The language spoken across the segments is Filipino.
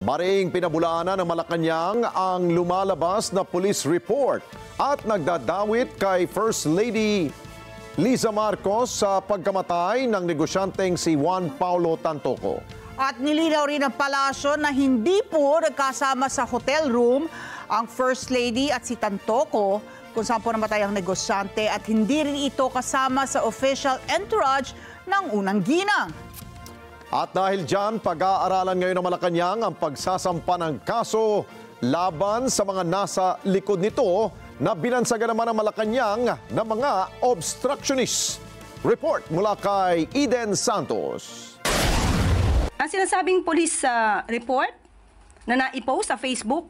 Maring pinabulaanan ng Malacanang ang lumalabas na police report at nagdadawit kay First Lady Liza Marcos sa pagkamatay ng negosyanteng si Juan Paulo Tantoco. At nilinaw rin ng palasyo na hindi po nagkasama sa hotel room ang First Lady at si Tantoco kung saan po namatay ang negosyante at hindi rin ito kasama sa official entourage ng unang ginang. At dahil dyan, pag-aaralan ngayon ng Malacanang ang pagsasampa ng kaso laban sa mga nasa likod nito na binansagan naman ng Malacanang na mga obstructionist. Report mula kay Eden Santos. Ang sinasabing police report na naipost sa Facebook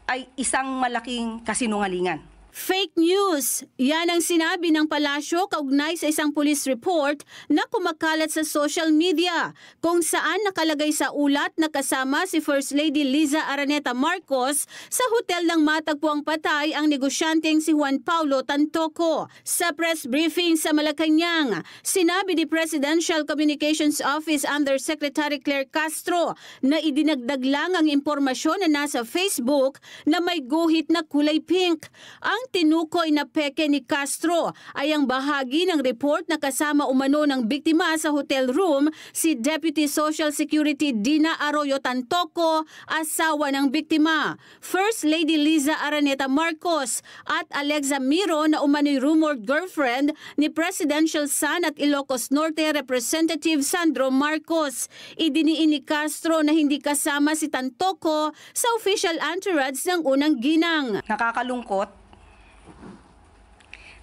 ay isang malaking kasinungalingan. Fake news! Yan ang sinabi ng palasyo kaugnay sa isang police report na kumakalat sa social media kung saan nakalagay sa ulat na kasama si First Lady Liza Araneta Marcos sa hotel ng matagpuang patay ang negosyanteng si Juan Paulo Tantoco. Sa press briefing sa Malacanang, sinabi ni Presidential Communications Office Undersecretary Claire Castro na idinagdag lang ang impormasyon na nasa Facebook na may guhit na kulay pink. Ang tinukoy na peke ni Castro ay ang bahagi ng report na kasama umano ng biktima sa hotel room si Deputy Social Security Dina Arroyo Tantoco, asawa ng biktima, First Lady Liza Araneta Marcos at Alexa Miro na umano'y rumored girlfriend ni Presidential Son at Ilocos Norte Representative Sandro Marcos. Idiniin ni Castro na hindi kasama si Tantoco sa official entourage ng unang ginang. Nakakalungkot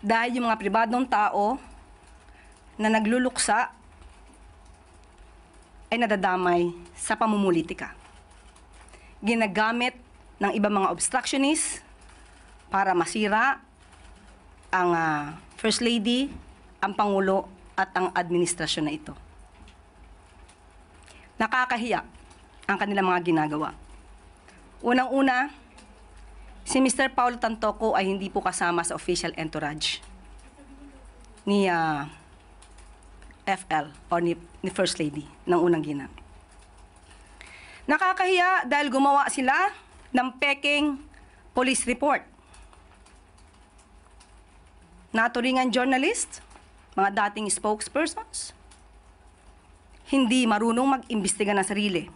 dahil yung mga pribadong tao na nagluluksa ay nadadamay sa pamumulitika. Ginagamit ng ibang mga obstructionists para masira ang First Lady, ang Pangulo at ang administrasyon na ito. Nakakahiya ang kanilang mga ginagawa. Unang-una, si Mr. Paulo Tantoco ay hindi po kasama sa official entourage ni FL o ni First Lady ng unang ginang. Nakakahiya dahil gumawa sila ng peking police report. Naturingan journalist, mga dating spokespersons, hindi marunong mag-imbestiga ng sarili.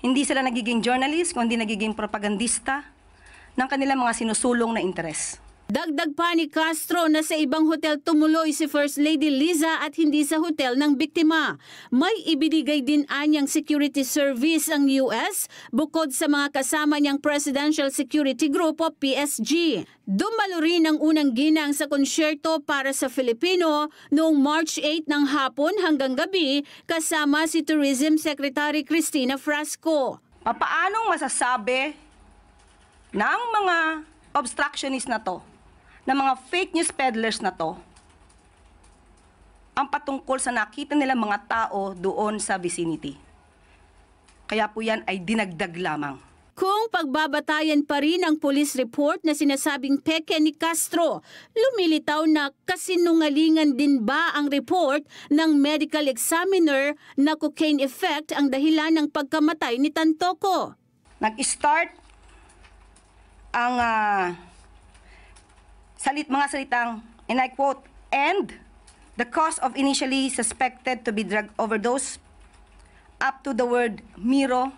Hindi sila nagiging journalist, kundi nagiging propagandista ng kanilang mga sinusulong na interes. Dagdag pa ni Castro na sa ibang hotel tumuloy si First Lady Liza at hindi sa hotel ng biktima. May ibinigay din anyang security service ang US bukod sa mga kasama niyang Presidential Security Group o PSG. Dumalo rin ang unang ginang sa konsyerto para sa Filipino noong March 8 ng hapon hanggang gabi kasama si Tourism Secretary Cristina Frasco. Paanong masasabi ng mga obstructionist na to, ng mga fake news peddlers na to, ang patungkol sa nakita nilang mga tao doon sa vicinity? Kaya po yan ay dinagdag lamang. Kung pagbabatayan pa rin ang police report na sinasabing peke ni Castro, lumilitaw na kasinungalingan din ba ang report ng medical examiner na cocaine effect ang dahilan ng pagkamatay ni Tantoco? Nag-start ang mga salitang, and I quote, "and the cause of initially suspected to be drug overdose," up to the word Miro,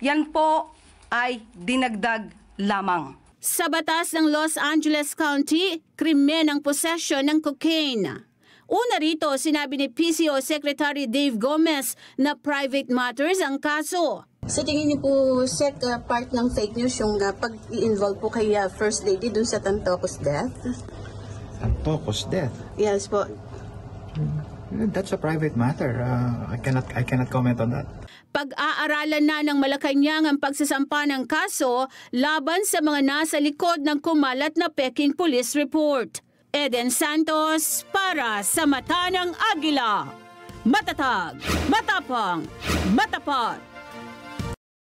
yan po ay dinagdag lamang. Sa batas ng Los Angeles County, krimen ang possession ng cocaine. Una rito, sinabi ni PCO Secretary Dave Gomez na private matters ang kaso. Sa tingin niyo po, Sec, part ng fake news yung pag-i-involve po kay First Lady dun sa Tantoco's death? Tantoco's death? Yes po. That's a private matter. I cannot comment on that. Pag-aaralan na ng Malacanang ang pagsasampa ng kaso laban sa mga nasa likod ng kumalat na peking police report. Eden Santos para sa Mata ng Agila. Matatag, matapang, matapat.